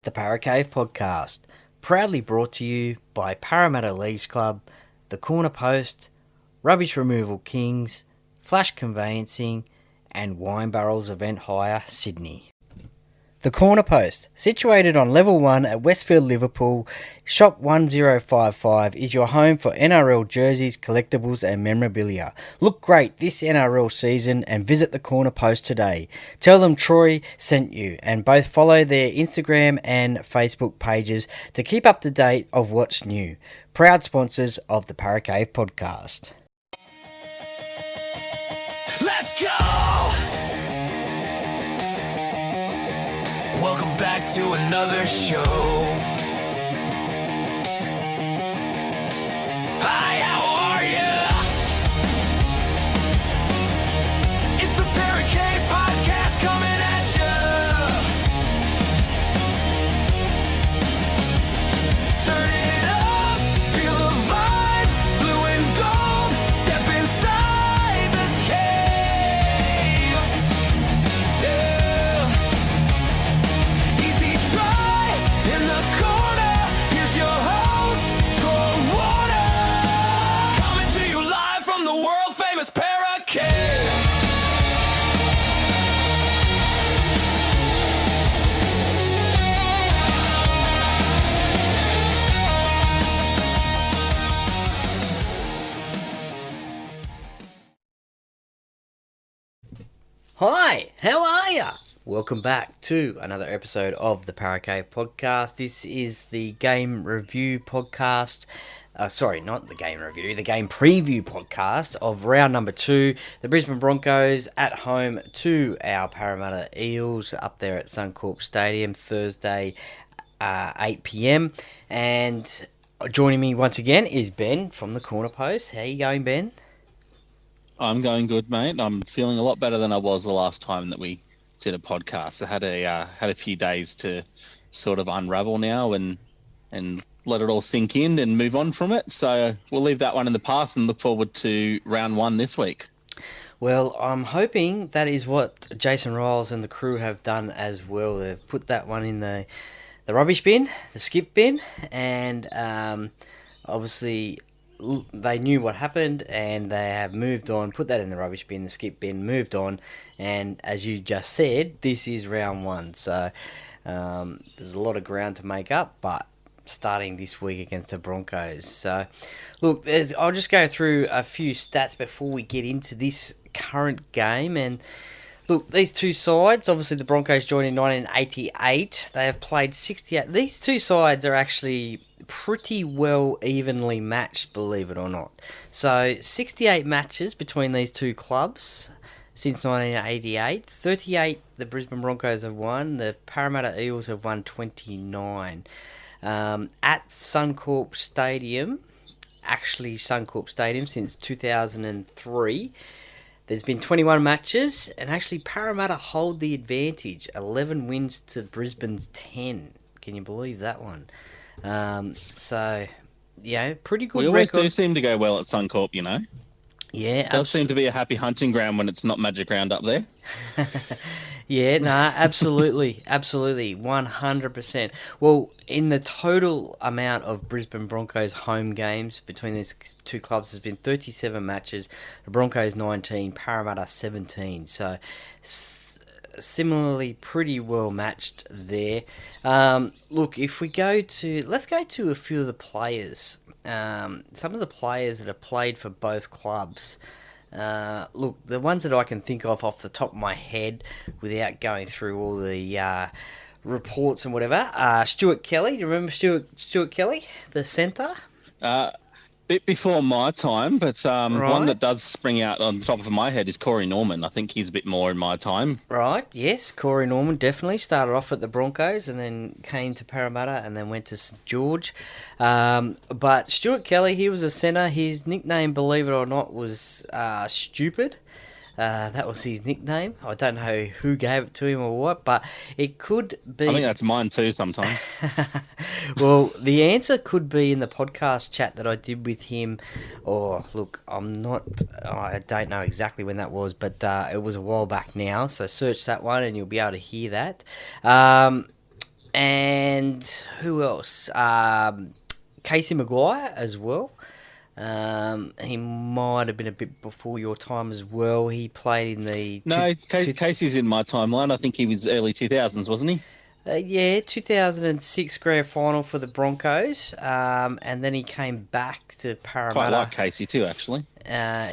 The Paracave Podcast, proudly brought to you by Parramatta Leagues Club, The Corner Post, Rubbish Removal Kings, Flash Conveyancing, and Wine Barrels Event Hire, Sydney. The Corner Post, situated on Level 1 at Westfield, Liverpool, Shop 1055, is your home for NRL jerseys, collectibles and memorabilia. Look great this NRL season and visit The Corner Post today. Tell them Troy sent you, and both follow their Instagram and Facebook pages to keep up to date of what's new. Proud sponsors of the Paracave Podcast. Let's go! Welcome back to another show. Hi, how are ya? It's a Paracave Podcast coming at ya. Turn it up, feel the vibe, blue and gold. Step inside the cave. Yeah. Easy try in the corner. Here's your host, Troy Warner. Coming to you live from the world famous Paracave. Hi, how are ya? Welcome back to another episode of the Paracave Podcast. This is the game review podcast. Sorry, not the game review, the game preview podcast of round number 2. The Brisbane Broncos at home to our Parramatta Eels up there at Suncorp Stadium Thursday, 8 p.m. And joining me once again is Ben from the Corner Post. How you going, Ben? I'm going good, mate. I'm feeling a lot better than I was the last time that we did a podcast. I had a few days to sort of unravel now and let it all sink in and move on from it. So we'll leave that one in the past and look forward to round 1 this week. Well, I'm hoping that is what Jason Riles and the crew have done as well. They've put that one in the rubbish bin, the skip bin, and obviously they knew what happened and they have moved on, put that in the rubbish bin, the skip bin, moved on, and as you just said, this is round 1. So there's a lot of ground to make up, but starting this week against the Broncos. So look, I'll just go through a few stats before we get into this current game. And look, these two sides, obviously the Broncos joined in 1988. They have played 68. These two sides are actually pretty well evenly matched, believe it or not. So 68 matches between these two clubs since 1988. 38 the Brisbane Broncos have won. The Parramatta Eels have won 29. At Suncorp Stadium, actually Suncorp Stadium since 2003. There's been 21 matches, and actually Parramatta hold the advantage. 11 wins to Brisbane's 10. Can you believe that one? So, yeah, pretty good We always record. do seem to go well at Suncorp, you know. Yeah, It does seem to be a happy hunting ground when it's not Magic Round up there. Yeah, no, absolutely, absolutely, 100%. Well, in the total amount of Brisbane Broncos home games between these two clubs has been 37 matches. The Broncos 19, Parramatta 17. So similarly, pretty well matched there. Look, if we let's go to a few of the players. Some of the players that have played for both clubs. Look, the ones that I can think of off the top of my head without going through all the reports and whatever. Stuart Kelly, do you remember Stuart Kelly, the centre? Bit before my time, but one Right. that does spring out on the top of my head is Corey Norman. I think he's a bit more in my time. Right, yes, Corey Norman definitely started off at the Broncos and then came to Parramatta and then went to St George. But Stuart Kelly, he was a centre. His nickname, believe it or not, was Stupid. That was his nickname. I don't know who gave it to him or what, but it could be... I think that's mine too sometimes. Well, the answer could be in the podcast chat that I did with him. Or, look, I don't know exactly when that was, but it was a while back now. So search that one and you'll be able to hear that. And who else? Casey Maguire as well. He might have been a bit before your time as well. He played in the No, Casey's in my timeline. I think he was early 2000s, wasn't he? 2006 grand final for the Broncos, and then he came back to Quite Parramatta. like Casey too, actually.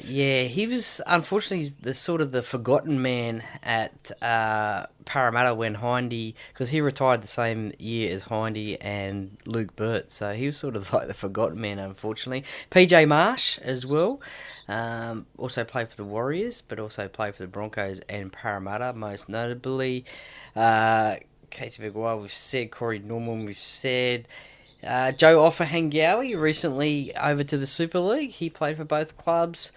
He was unfortunately the sort of the forgotten man at Parramatta when Hindy, because he retired the same year as Hindy and Luke Burt, so he was sort of like the forgotten man, unfortunately. PJ Marsh as well, also played for the Warriors, but also played for the Broncos and Parramatta, most notably. Casey Maguire, we've said. Corey Norman, we've said. Joe Offahengawi recently over to the Super League. He played for both clubs.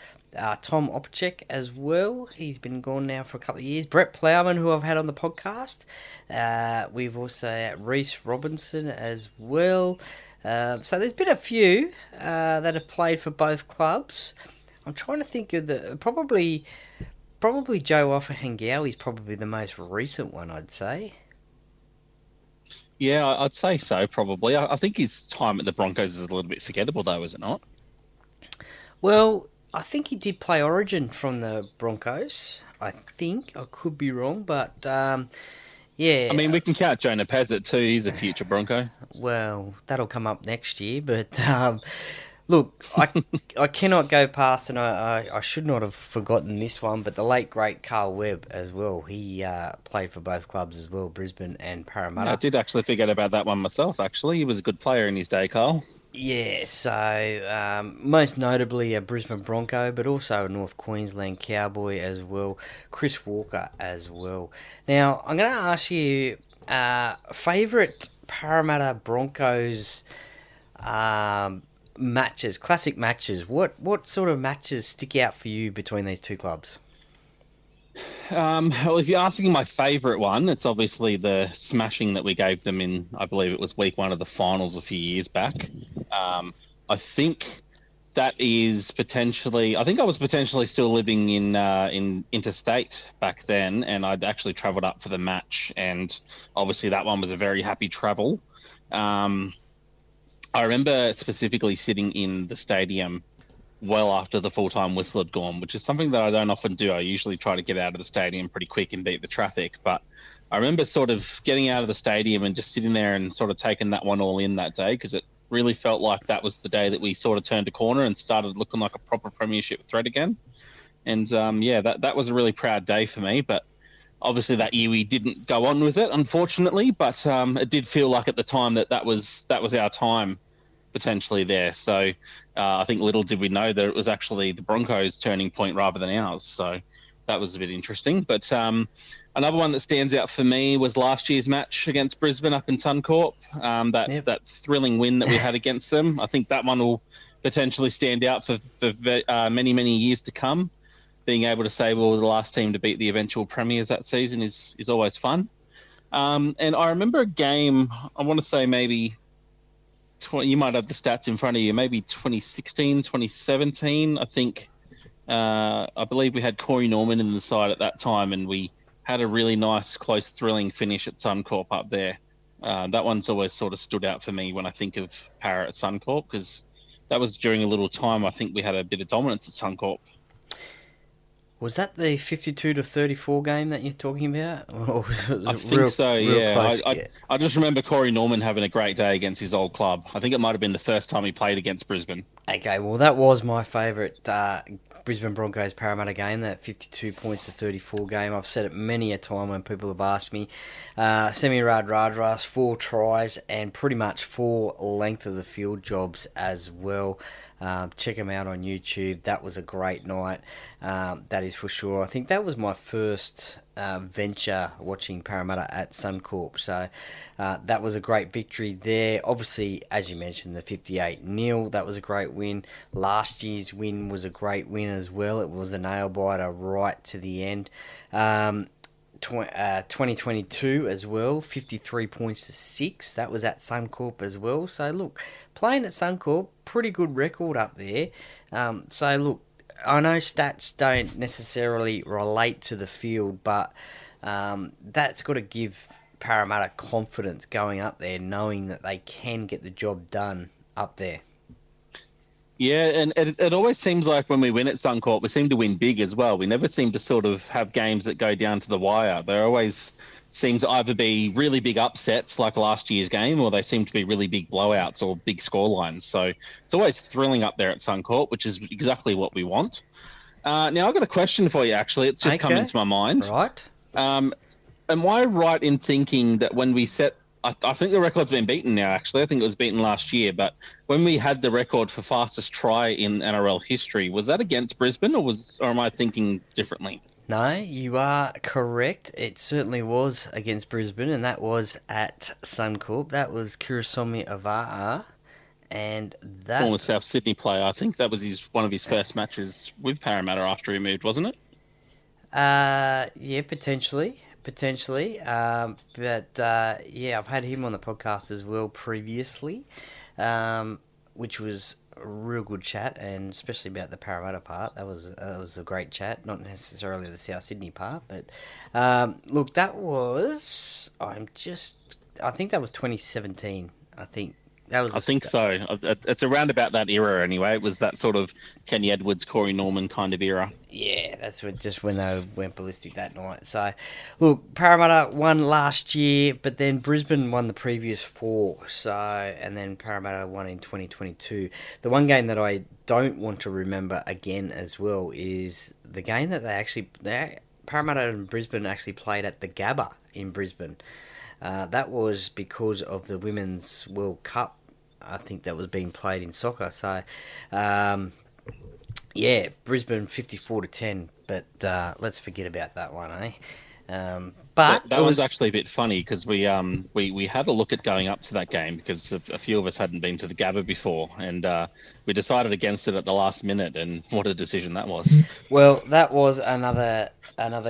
Tom Opacek as well. He's been gone now for a couple of years. Brett Plowman, who I've had on the podcast. We've also Reece Robinson as well. So there's been a few that have played for both clubs. I'm trying to think of probably Joe Offahengawi is probably the most recent one, I'd say. Yeah, I'd say so, probably. I think his time at the Broncos is a little bit forgettable, though, is it not? Well, I think he did play Origin from the Broncos. I think I could be wrong, but I yeah. mean, we can count Jonah Pezet too. He's a future Bronco. Well, that'll come up next year. But look, I cannot go past, and I should not have forgotten this one. But the late great Carl Webb as well. He played for both clubs as well, Brisbane and Yeah, Parramatta. I did actually forget about that one myself, actually. He was a good player in his day, Carl. Yeah, so most notably a Brisbane Bronco, but also a North Queensland Cowboy as well, Chris Walker as well. Now, I'm going to ask you, favourite Parramatta Broncos matches, classic matches. What sort of matches stick out for you between these two clubs? Well, if you're asking my favourite one, it's obviously the smashing that we gave them in, I believe it was week one of the finals a few years back. I think that is potentially. I think I was potentially still living in interstate back then, and I'd actually travelled up for the match, and obviously that one was a very happy travel. I remember specifically sitting in the stadium well after the full-time whistle had gone, which is something that I don't often do. I usually try to get out of the stadium pretty quick and beat the traffic. But I remember sort of getting out of the stadium and just sitting there and sort of taking that one all in that day, because it really felt like that was the day that we sort of turned a corner and started looking like a proper premiership threat again. And yeah, that was a really proud day for me. But obviously that year we didn't go on with it, unfortunately. But it did feel like at the time that was our time potentially there. So I think little did we know that it was actually the Broncos' turning point rather than ours. So that was a bit interesting. But another one that stands out for me was last year's match against Brisbane up in Suncorp. That thrilling win that we had against them. I think that one will potentially stand out for many, many years to come. Being able to say, well, the last team to beat the eventual premiers that season is always fun. And I remember a game, I want to say maybe you might have the stats in front of you, maybe 2016, 2017. I think, I believe we had Corey Norman in the side at that time, and we had a really nice, close, thrilling finish at Suncorp up there. That one's always sort of stood out for me when I think of Para at Suncorp, because that was during a little time I think we had a bit of dominance at Suncorp. Was that the 52-34 game that you're talking about? Or was it I think so, yeah. Close? I just remember Corey Norman having a great day against his old club. I think it might have been the first time he played against Brisbane. Okay, well, that was my favourite Brisbane Broncos Parramatta game, that 52 points to 34 game. I've said it many a time when people have asked me. Semi-Rad Radras, 4 tries, and pretty much 4 length of the field jobs as well. Check them out on YouTube. That was a great night, that is for sure. I think that was my first venture watching Parramatta at Suncorp. So that was a great victory there. Obviously, as you mentioned, the 58-0, that was a great win. Last year's win was a great win as well. It was a nail-biter right to the end. 2022 as well, 53 points to 6. That was at Suncorp as well. So look, playing at Suncorp, pretty good record up there. So look, I know stats don't necessarily relate to the field, but that's got to give Parramatta confidence going up there, knowing that they can get the job done up there. Yeah, and it always seems like when we win at Suncorp, we seem to win big as well. We never seem to sort of have games that go down to the wire. There always seem to either be really big upsets like last year's game, or they seem to be really big blowouts or big scorelines. So it's always thrilling up there at Suncorp, which is exactly what we want. Now, I've got a question for you, actually. It's just come Okay. into my mind. Right? Am I right in thinking that when we set, I think the record's been beaten now, actually. I think it was beaten last year. But when we had the record for fastest try in NRL history, was that against Brisbane or am I thinking differently? No, you are correct. It certainly was against Brisbane, and that was at Suncorp. That was Kirisomi Avaa, and that Former South Sydney player. I think that was one of his first matches with Parramatta after he moved, wasn't it? yeah, potentially. Yeah, I've had him on the podcast as well previously, which was a real good chat, and especially about the Parramatta part. That was a great chat, not necessarily the South Sydney part, but look, that was I think that was 2017. I think that was. I think so. It's around about that era anyway. It was that sort of Kenny Edwards, Corey Norman kind of era. Yeah, that's when they went ballistic that night. So, look, Parramatta won last year, but then Brisbane won the previous four. So, and then Parramatta won in 2022. The one game that I don't want to remember again as well is the game that Parramatta and Brisbane actually played at the Gabba in Brisbane. That was because of the Women's World Cup. I think that was being played in soccer. So, yeah, Brisbane 54-10, but let's forget about that one, eh? But that was actually a bit funny because we had a look at going up to that game because a few of us hadn't been to the Gabba before, and we decided against it at the last minute. And what a decision that was! Well, that was another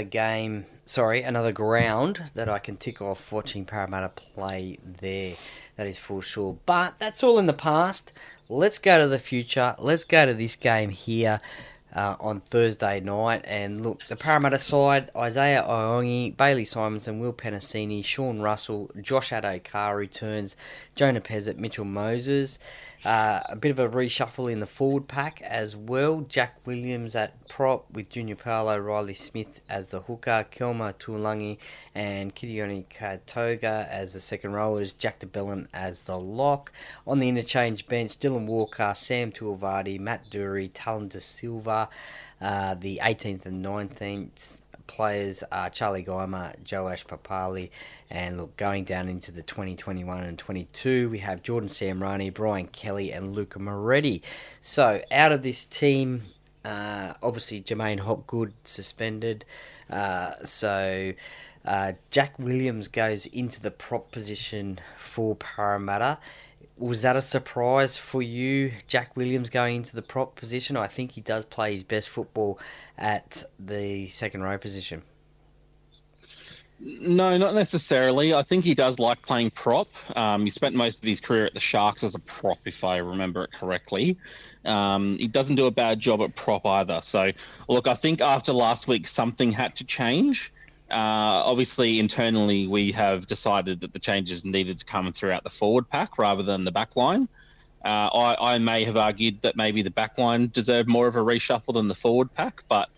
game. Sorry, another ground that I can tick off watching Parramatta play there. That is for sure. But that's all in the past. Let's go to the future. Let's go to this game here on Thursday night. And look, the Parramatta side, Isaiah Iongi, Bailey Simonson, Will Penasini, Sean Russell, Josh Adokar returns, Jonah Pezzett, Mitchell Moses. A bit of a reshuffle in the forward pack as well. Jack Williams at prop with Junior Paolo, Riley Smith as the hooker, Kelma Tuolangi and Kidioni Katoga as the second rowers, Jack DeBellin as the lock. On the interchange bench, Dylan Walker, Sam Tuivasa, Matt Dury, Talon De Silva. The 18th and 19th players are Charlie Geimer, Joash Papali, and look, going down into the 2021 and 22, we have Jordan Samrani, Brian Kelly, and Luca Moretti. So out of this team, obviously Jermaine Hopgood suspended, so Jack Williams goes into the prop position for Parramatta. Was that a surprise for you, Jack Williams going into the prop position? I think he does play his best football at the second row position. No, not necessarily. I think he does like playing prop. He spent most of his career at the Sharks as a prop, if I remember it correctly. He doesn't do a bad job at prop either. So, look, I think after last week, something had to change. Obviously, internally, we have decided that the changes needed to come throughout the forward pack rather than the back line. I may have argued that maybe the back line deserved more of a reshuffle than the forward pack, but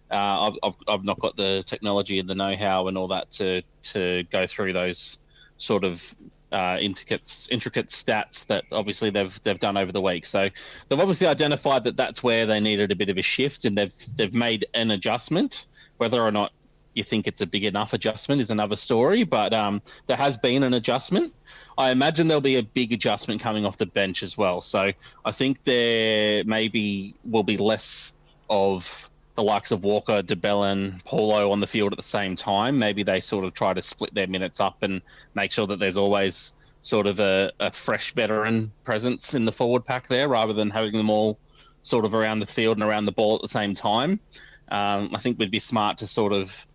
I've not got the technology and the know-how and all that to go through those sort of intricate stats that obviously they've done over the week. So they've obviously identified that that's where they needed a bit of a shift, and they've made an adjustment. Whether or not you think it's a big enough adjustment is another story, but there has been an adjustment. I imagine there'll be a big adjustment coming off the bench as well. So I think there maybe will be less of the likes of Walker, DeBellin, Paulo on the field at the same time. Maybe they sort of try to split their minutes up and make sure that there's always sort of a fresh veteran presence in the forward pack there rather than having them all sort of around the field and around the ball at the same time. I think we'd be smart to sort of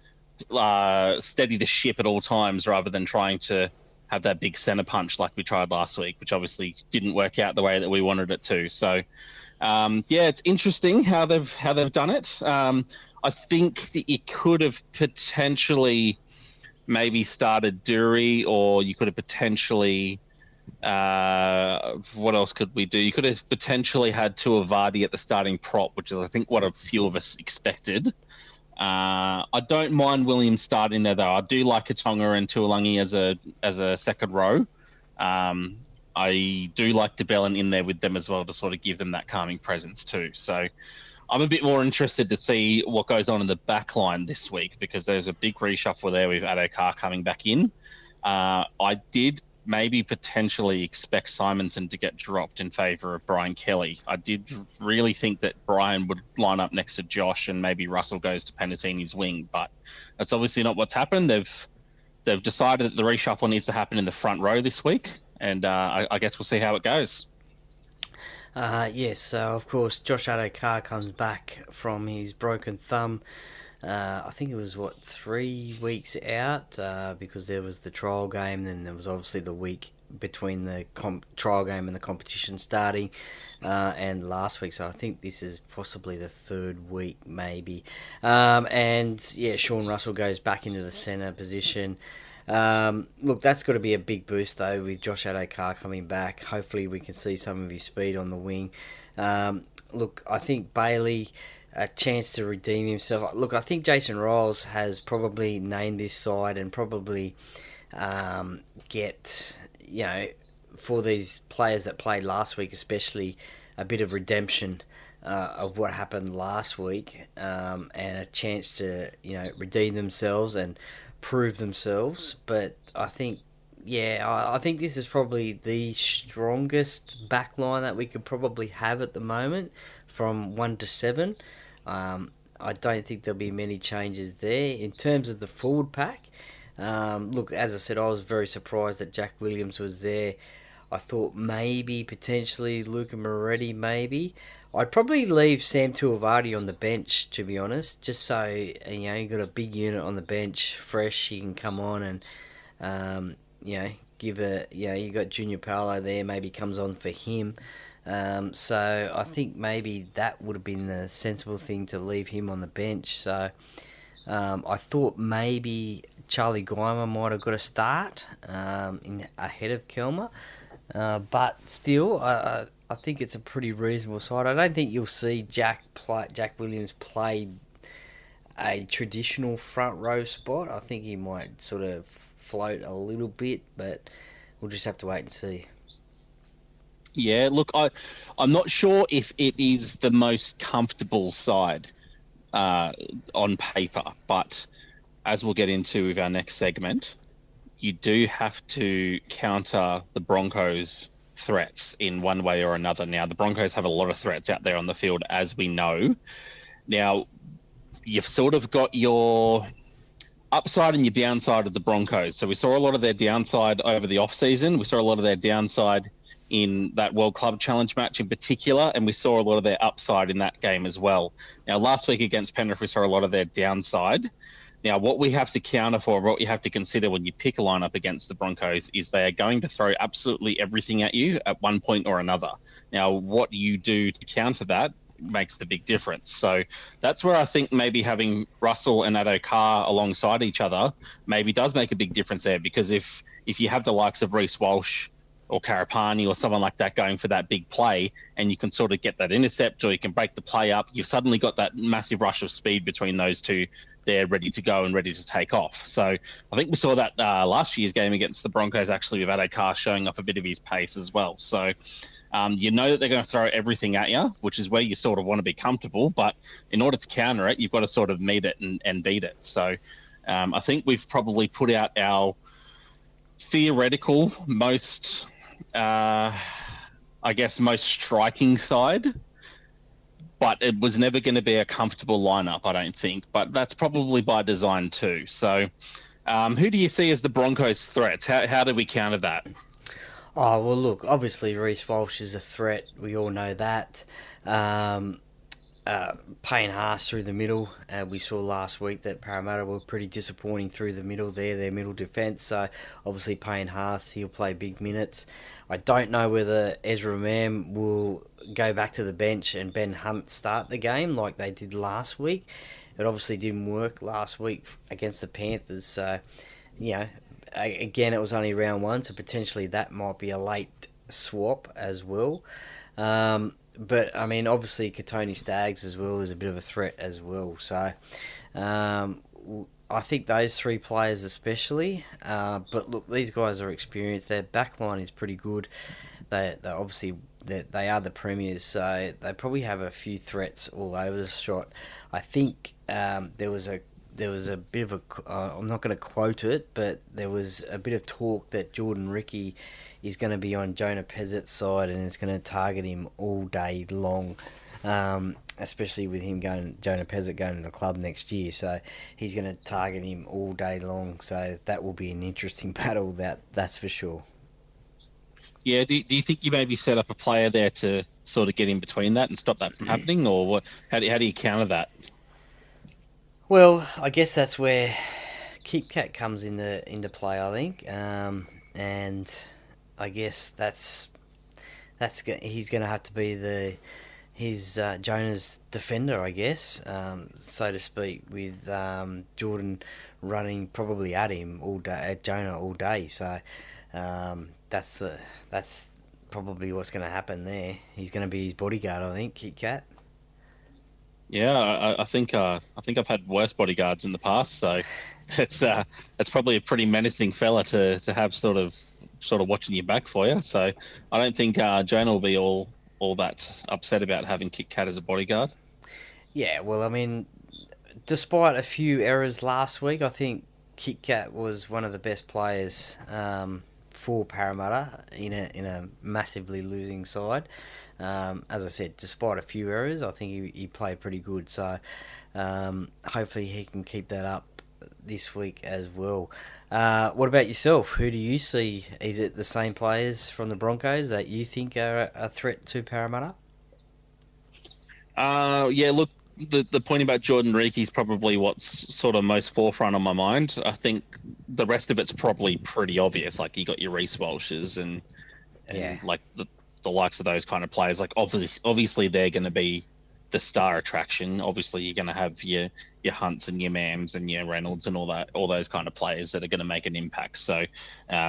steady the ship at all times rather than trying to have that big center punch like we tried last week, which obviously didn't work out the way that we wanted it to. So, it's interesting how they've done it. I think that you could have potentially maybe started Dury, or you could have potentially. What else could we do? You could have potentially had Tuivasa at the starting prop, which is, I think, what a few of us expected. I don't mind Williams starting there, though. I do like Katonga and Tuolangi as a second row. Um, I do like DeBellin in there with them as well to sort of give them that calming presence too. So I'm a bit more interested to see what goes on in the back line this week, because there's a big reshuffle there with Adokar coming back in. I did maybe potentially expect Simonson to get dropped in favour of Brian Kelly. I did really think that Brian would line up next to Josh and maybe Russell goes to Penasini's wing, but that's obviously not what's happened. They've decided that the reshuffle needs to happen in the front row this week, and I guess we'll see how it goes. Yes, so of course Josh Adokar comes back from his broken thumb. I think it was 3 weeks out, because there was the trial game, then there was obviously the week between the trial game and the competition starting, and last week. So I think this is possibly the third week, maybe. And yeah, Sean Russell goes back into the centre position. Look, that's got to be a big boost though with Josh Adokar coming back. Hopefully we can see some of his speed on the wing. Look, I think Bailey, a chance to redeem himself. Look, I think Jason Riles has probably named this side and probably get, for these players that played last week especially, a bit of redemption of what happened last week, and a chance to, redeem themselves and prove themselves. But I think, I think this is probably the strongest back line that we could probably have at the moment from 1 to 7. I don't think there'll be many changes there. In terms of the forward pack, look, as I said, I was very surprised that Jack Williams was there. I thought maybe, potentially, Luca Moretti, maybe. I'd probably leave Sam Tuivasa on the bench, to be honest, just so, you got a big unit on the bench, fresh, he can come on and, give a, you got Junior Paolo there, maybe comes on for him. So I think maybe that would have been the sensible thing, to leave him on the bench. So I thought maybe Charlie Guima might have got a start ahead of Kelmer. But still, I think it's a pretty reasonable side. I don't think you'll see Jack Williams play a traditional front row spot. I think he might sort of float a little bit, but we'll just have to wait and see. Yeah, look, I'm not sure if it is the most comfortable side on paper, but as we'll get into with our next segment, you do have to counter the Broncos' threats in one way or another. Now, the Broncos have a lot of threats out there on the field, as we know. Now, you've sort of got your upside and your downside of the Broncos. So we saw a lot of their downside over the off-season. We saw a lot of their downside in that World Club Challenge match in particular, and we saw a lot of their upside in that game as well. Now, last week against Penrith, we saw a lot of their downside. Now, what we have to counter for, what you have to consider when you pick a lineup against the Broncos, is they are going to throw absolutely everything at you at one point or another. Now, what you do to counter that makes the big difference. So that's where I think maybe having Russell and Adokar alongside each other maybe does make a big difference there, because if you have the likes of Reece Walsh or Karapani or someone like that going for that big play, and you can sort of get that intercept, or you can break the play up, you've suddenly got that massive rush of speed between those two. They're ready to go and ready to take off. So I think we saw that last year's game against the Broncos, actually, with Adokar showing off a bit of his pace as well. So you know that they're going to throw everything at you, which is where you sort of want to be comfortable. But in order to counter it, you've got to sort of meet it and beat it. So I think we've probably put out our theoretical most, most striking side. But it was never going to be a comfortable lineup, I don't think. But that's probably by design too. So who do you see as the Broncos' threats? How do we counter that? Oh, well, look, obviously Reece Walsh is a threat. We all know that. Payne Haas through the middle. We saw last week that Parramatta were pretty disappointing through the middle there, their middle defence. So, obviously, Payne Haas, he'll play big minutes. I don't know whether Ezra Mam will go back to the bench and Ben Hunt start the game like they did last week. It obviously didn't work last week against the Panthers. So, you know, again, it was only round one, so potentially that might be a late swap as well. But I mean, obviously, Katoni Staggs as well is a bit of a threat as well. So um, I think those three players especially. But look, these guys are experienced. Their back line is pretty good. They obviously they are the premiers, so they probably have a few threats all over the shot. I think there was a bit of a. I'm not going to quote it, but there was a bit of talk that Jordan Ricky is going to be on Jonah Pezzet's side and is going to target him all day long. Especially with him going, Jonah Pezzett going to the club next year, so he's going to target him all day long. So that will be an interesting battle. That's for sure. Yeah, do you think you maybe set up a player there to sort of get in between that and stop that from happening, or what? How do you counter that? Well, I guess that's where Kit Kat comes into play. I think, and I guess he's going to have to be his Jonah's defender, I guess, so to speak, with Jordan running probably at him all day, at Jonah all day. So that's probably what's going to happen there. He's going to be his bodyguard, I think, Kit Kat. Yeah, I think I've had worse bodyguards in the past, so that's probably a pretty menacing fella to have sort of watching your back for you. So I don't think Jonah will be all that upset about having Kit Kat as a bodyguard. Yeah, well, I mean, despite a few errors last week, I think Kit Kat was one of the best players for Parramatta in a massively losing side. As I said, despite a few errors, I think he played pretty good. So hopefully he can keep that up this week as well. What about yourself? Who do you see? Is it the same players from the Broncos that you think are a threat to Parramatta? Yeah, look, the point about Jordan Reekie is probably what's sort of most forefront on my mind. I think the rest of it's probably pretty obvious. Like you got your Reese Walshes and Yeah. like the likes of those kind of players. Like obviously they're going to be the star attraction. Obviously you're going to have your Hunts and your Mams and your Reynolds and all those kind of players that are going to make an impact. So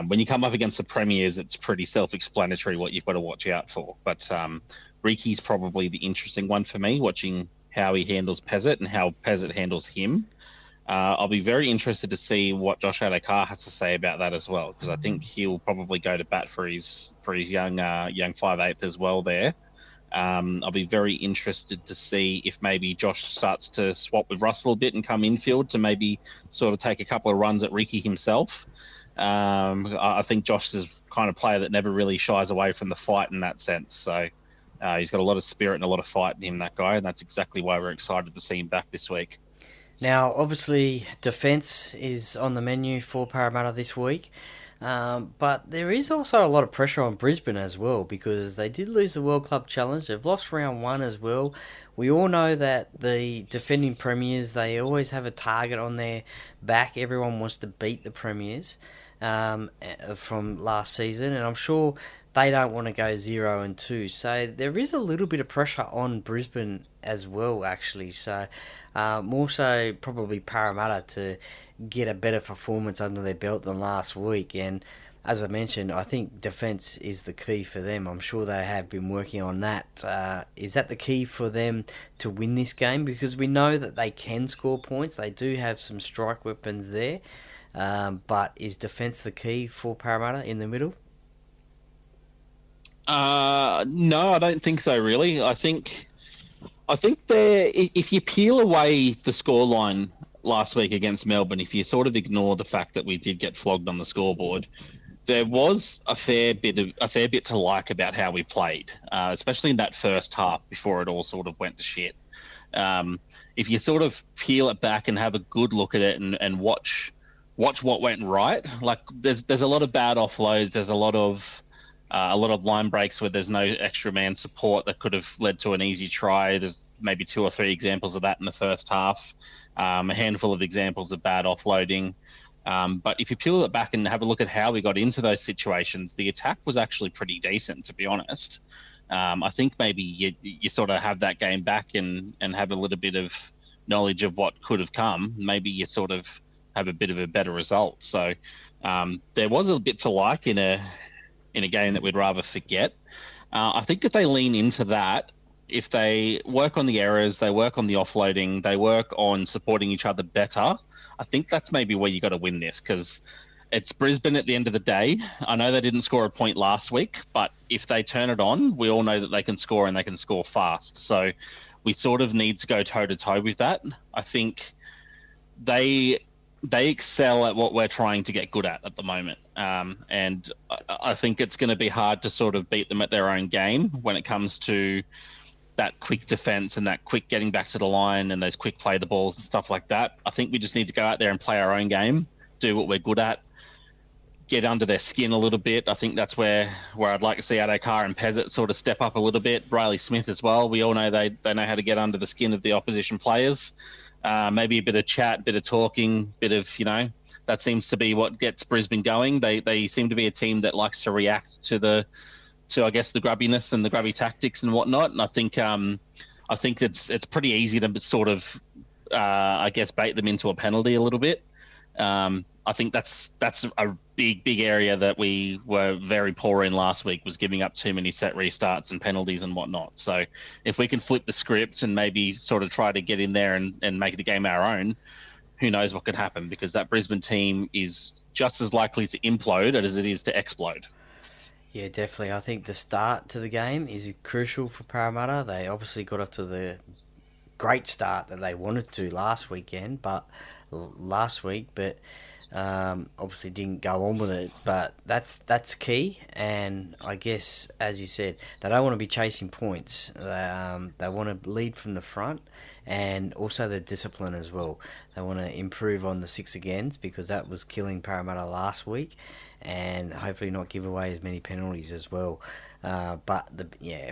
when you come up against the premiers, it's pretty self-explanatory what you've got to watch out for. But Riki's probably the interesting one for me, watching how he handles Pezzett and how Pezzett handles him. I'll be very interested to see what Josh Adokar has to say about that as well, because I think he'll probably go to bat for his young 5'8" as well there. I'll be very interested to see if maybe Josh starts to swap with Russell a bit and come infield to maybe sort of take a couple of runs at Ricky himself. I think Josh is the kind of player that never really shies away from the fight in that sense. So he's got a lot of spirit and a lot of fight in him, that guy, and that's exactly why we're excited to see him back this week. Now, obviously, defence is on the menu for Parramatta this week. But there is also a lot of pressure on Brisbane as well because they did lose the World Club Challenge. They've lost round one as well. We all know that the defending premiers, they always have a target on their back. Everyone wants to beat the premiers from last season, and I'm sure they don't want to go 0-2. So there is a little bit of pressure on Brisbane as well, actually. So more so probably Parramatta to get a better performance under their belt than last week. And as I mentioned, I think defence is the key for them. I'm sure they have been working on that. Is that the key for them to win this game? Because we know that they can score points. They do have some strike weapons there. But is defence the key for Parramatta in the middle? No, I don't think so. Really, I think there. If you peel away the scoreline last week against Melbourne, if you sort of ignore the fact that we did get flogged on the scoreboard, there was a fair bit to like about how we played, especially in that first half before it all sort of went to shit. If you sort of peel it back and have a good look at it and watch what went right, like there's a lot of bad offloads, there's a lot of line breaks where there's no extra man support that could have led to an easy try. There's maybe 2 or 3 examples of that in the first half. A handful of examples of bad offloading. But if you peel it back and have a look at how we got into those situations, the attack was actually pretty decent, to be honest. I think maybe you sort of have that game back and have a little bit of knowledge of what could have come. Maybe you sort of have a bit of a better result. So there was a bit to like in a game that we'd rather forget. I think if they lean into that, if they work on the errors, they work on the offloading, they work on supporting each other better, I think that's maybe where you got to win this, because it's Brisbane at the end of the day. I know they didn't score a point last week, but if they turn it on, we all know that they can score and they can score fast. So we sort of need to go toe-to-toe with that. I think they excel at what we're trying to get good at the moment. And I think it's going to be hard to sort of beat them at their own game when it comes to that quick defense and that quick getting back to the line and those quick play the balls and stuff like that. I think we just need to go out there and play our own game, do what we're good at, get under their skin a little bit. I think that's where I'd like to see Adokar and Pezzett sort of step up a little bit. Riley Smith as well. We all know they know how to get under the skin of the opposition players. Maybe a bit of chat, bit of talking, bit of, that seems to be what gets Brisbane going. They seem to be a team that likes to react to I guess the grubbiness and the grubby tactics and whatnot. And I think it's pretty easy to sort of I guess bait them into a penalty a little bit. I think that's a big area that we were very poor in last week, was giving up too many set restarts and penalties and whatnot. So if we can flip the script and maybe sort of try to get in there and make the game our own, who knows what could happen, because that Brisbane team is just as likely to implode as it is to explode. Yeah, definitely. I think the start to the game is crucial for Parramatta. They obviously got off to the great start that they wanted to last week, but obviously didn't go on with it. But that's key, and I guess, as you said, they don't want to be chasing points. They want to lead from the front, and also the discipline as well. They want to improve on the 6 agains, because that was killing Parramatta last week, and hopefully not give away as many penalties as well. But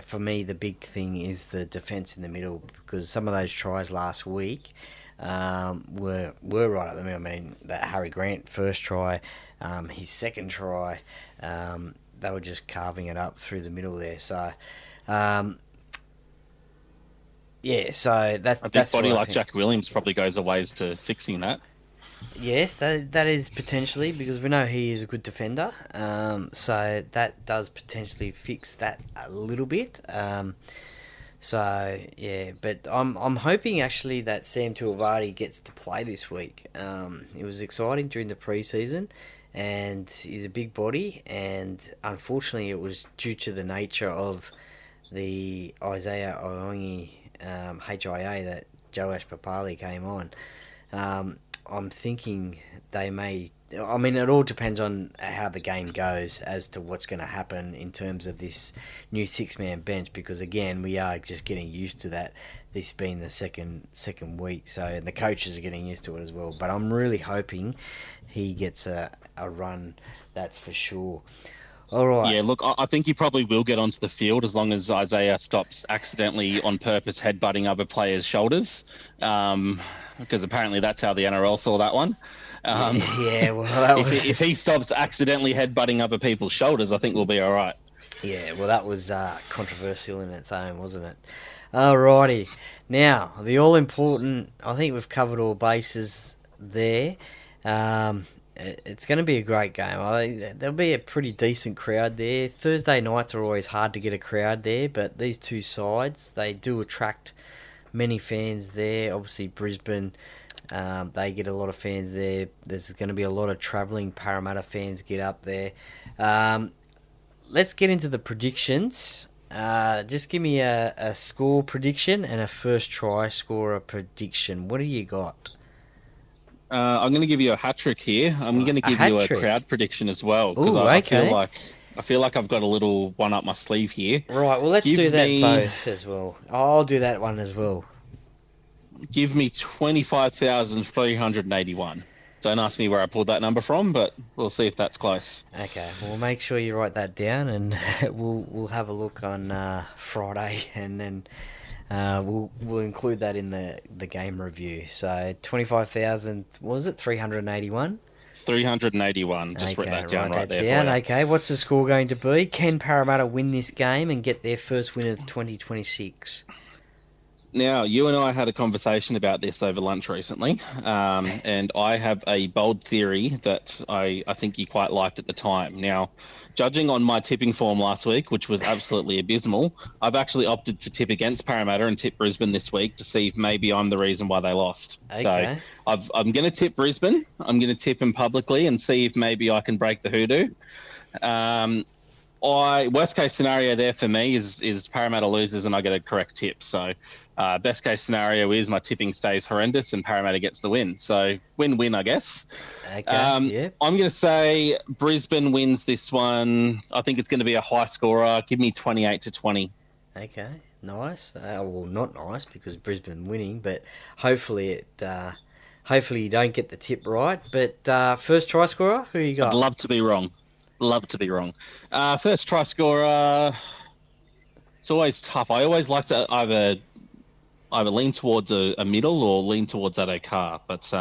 for me, the big thing is the defence in the middle, because some of those tries last week were right at the middle. I mean, that Harry Grant first try, his second try, they were just carving it up through the middle there. So, so that's body like Jack Williams probably goes a ways to fixing that. Yes, that is potentially, because we know he is a good defender. So that does potentially fix that a little bit. But I'm hoping actually that Sam Tuivasa gets to play this week. It was exciting during the preseason, and he's a big body, and unfortunately it was due to the nature of the Isaiah Iongi HIA that Joash Papali came on. I'm thinking they may... I mean, it all depends on how the game goes as to what's going to happen in terms of this new 6-man bench, because, again, we are just getting used to that, this being the second week, so, and the coaches are getting used to it as well. But I'm really hoping he gets a run, that's for sure. All right. Yeah, look, I think he probably will get onto the field as long as Isaiah stops accidentally on purpose headbutting other players' shoulders, because apparently that's how the NRL saw that one. If he stops accidentally headbutting other people's shoulders, I think we'll be all right. Yeah, well, that was controversial in its own, wasn't it? Alrighty. Now, the all-important... I think we've covered all bases there. It's going to be a great game. There'll be a pretty decent crowd there. Thursday nights are always hard to get a crowd there, but these two sides, they do attract many fans there. Obviously, Brisbane, they get a lot of fans there. There's going to be a lot of travelling Parramatta fans get up there. Let's get into the predictions. Just give me a score prediction and a first try scorer prediction. What do you got? I'm going to give you a hat trick here. I'm going to give you a crowd prediction as well, because I feel like I've got a little one up my sleeve here. Right, well, let's do that both as well. I'll do that one as well. Give me 25,381. Don't ask me where I pulled that number from, but we'll see if that's close. Okay, well, make sure you write that down, and we'll have a look on Friday, and then we'll include that in the game review. So 25,000, what was it, 381? 381. Just write that down right there down. for you. Okay, what's the score going to be? Can Parramatta win this game and get their first win of 2026? Now, you and I had a conversation about this over lunch recently, and I have a bold theory that I think you quite liked at the time. Now, judging on my tipping form last week, which was absolutely abysmal, I've actually opted to tip against Parramatta and tip Brisbane this week to see if maybe I'm the reason why they lost. So Okay. I'm going to tip Brisbane. I'm going to tip them publicly and see if maybe I can break the hoodoo. Um, worst case scenario there for me is Parramatta loses and I get a correct tip. So best case scenario is my tipping stays horrendous and Parramatta gets the win. So win-win, I guess. Okay. Yep. I'm going to say Brisbane wins this one. I think it's going to be a high scorer. Give me 28-20. Okay. Nice. Well, not nice because Brisbane winning, but hopefully hopefully you don't get the tip right. But first try scorer, who you I'd got? love to be wrong. Love to be wrong. First try scorer. It's always tough. I always like to either lean towards a middle or lean towards Adokar. But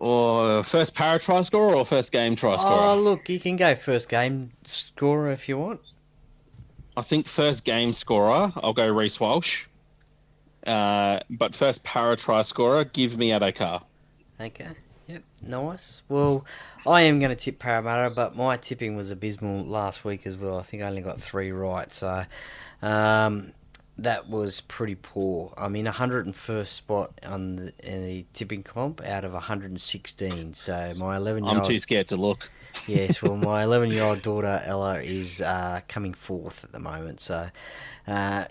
or first para try scorer or first game try scorer. Oh, look, you can go first game scorer if you want. I think first game scorer, I'll go Reece Walsh. But first para try scorer, give me Adokar. Okay. Yep. Nice. Well, I am going to tip Parramatta, but my tipping was abysmal last week as well. I think I only got 3 right, so that was pretty poor. I'm in 101st spot in the tipping comp out of 116. So my 11-year-old. I'm too scared to look. Yes, well, my 11-year-old daughter Ella is coming fourth at the moment, so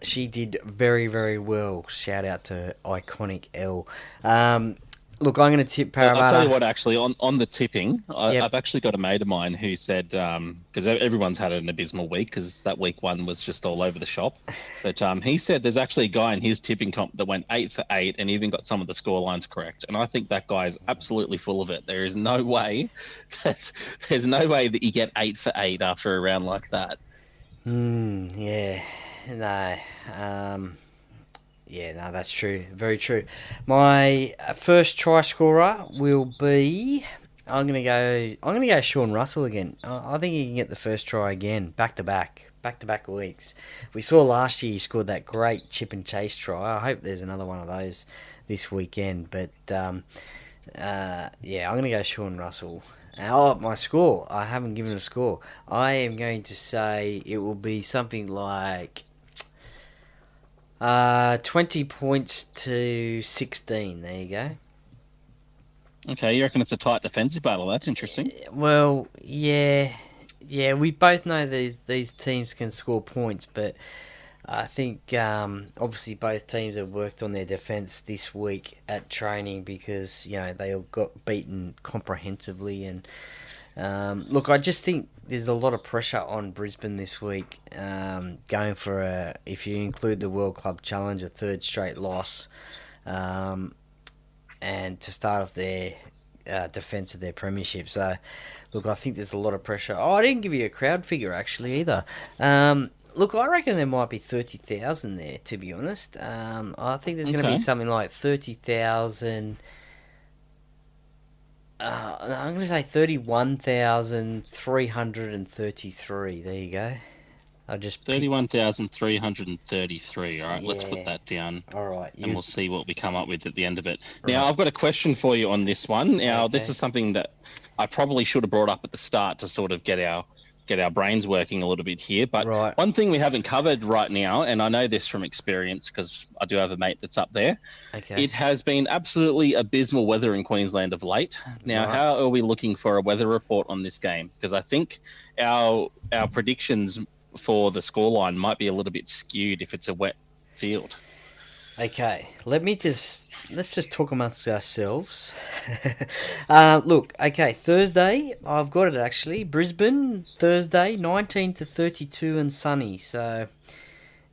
she did very, very well. Shout out to iconic Elle. Look, I'm going to tip Parramatta. I'll tell you what, actually, on the tipping, Yep. I've actually got a mate of mine who said, because everyone's had an abysmal week because that week one was just all over the shop. But he said there's actually a guy in his tipping comp that went 8 for 8 and even got some of the score lines correct. And I think that guy is absolutely full of it. There is no way that you get 8 for 8 after a round like that. Yeah, no. Yeah, no, that's true. Very true. My first try scorer will be. I'm gonna go Sean Russell again. I think he can get the first try again, back to back weeks. We saw last year he scored that great chip and chase try. I hope there's another one of those this weekend. But yeah, I'm gonna go Sean Russell. Oh, my score. I haven't given a score. I am going to say it will be something like 20 points to 16. There you go. Okay, you reckon it's a tight defensive battle? That's interesting. Well, yeah. We both know these teams can score points, but I think obviously both teams have worked on their defence this week at training because they all got beaten comprehensively. And look, I just think there's a lot of pressure on Brisbane this week, going for if you include the World Club Challenge, a third straight loss, and to start off their defence of their premiership. So, look, I think there's a lot of pressure. Oh, I didn't give you a crowd figure actually either. Look, I reckon there might be 30,000 there, to be honest. I think there's going to be something like 30,000. I'm going to say 31,333. There you go. I just 31,333. All right, let's put that down. All right, and we'll see what we come up with at the end of it. Right. Now, I've got a question for you on this one. Now, This is something that I probably should have brought up at the start to sort of get our brains working a little bit here. But one thing we haven't covered right now, and I know this from experience because I do have a mate that's up there. Okay. It has been absolutely abysmal weather in Queensland of late. Now, how are we looking for a weather report on this game? Because I think our predictions for the scoreline might be a little bit skewed if it's a wet field. Okay, let's just talk amongst ourselves. Look, okay, Thursday, I've got it actually. Brisbane, Thursday, 19 to 32 and sunny. So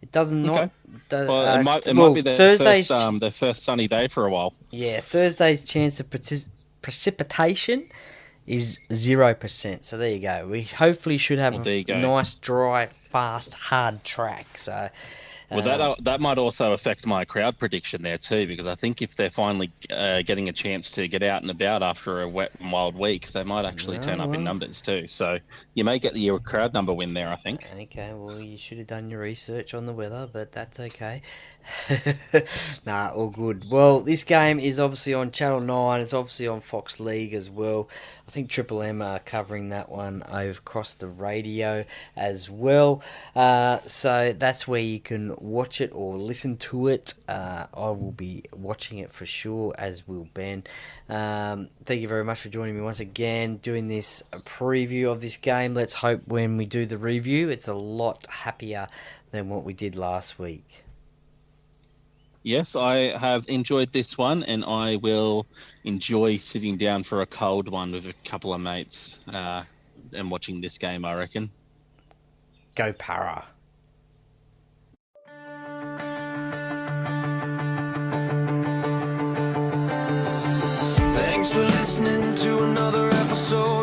it doesn't not. Well, it might be their first sunny day for a while. Yeah, Thursday's chance of precipitation is 0%. So there you go. We hopefully should have a nice, dry, fast, hard track. So Well, that might also affect my crowd prediction there too, because I think if they're finally getting a chance to get out and about after a wet and wild week, they might actually turn up in well, numbers too. So you may get your crowd number win there, I think. okay, well, you should have done your research on the weather, but that's okay. Nah, all good. Well, this game is obviously on Channel 9. It's obviously on Fox League as well. I think Triple M are covering that one over across the radio as well. So that's where you can watch it or listen to it. I will be watching it for sure, as will Ben. Thank you very much for joining me once again, doing this preview of this game. Let's hope when we do the review, it's a lot happier than what we did last week. Yes, I have enjoyed this one, and I will enjoy sitting down for a cold one with a couple of mates and watching this game, I reckon. Go Para. Thanks for listening to another episode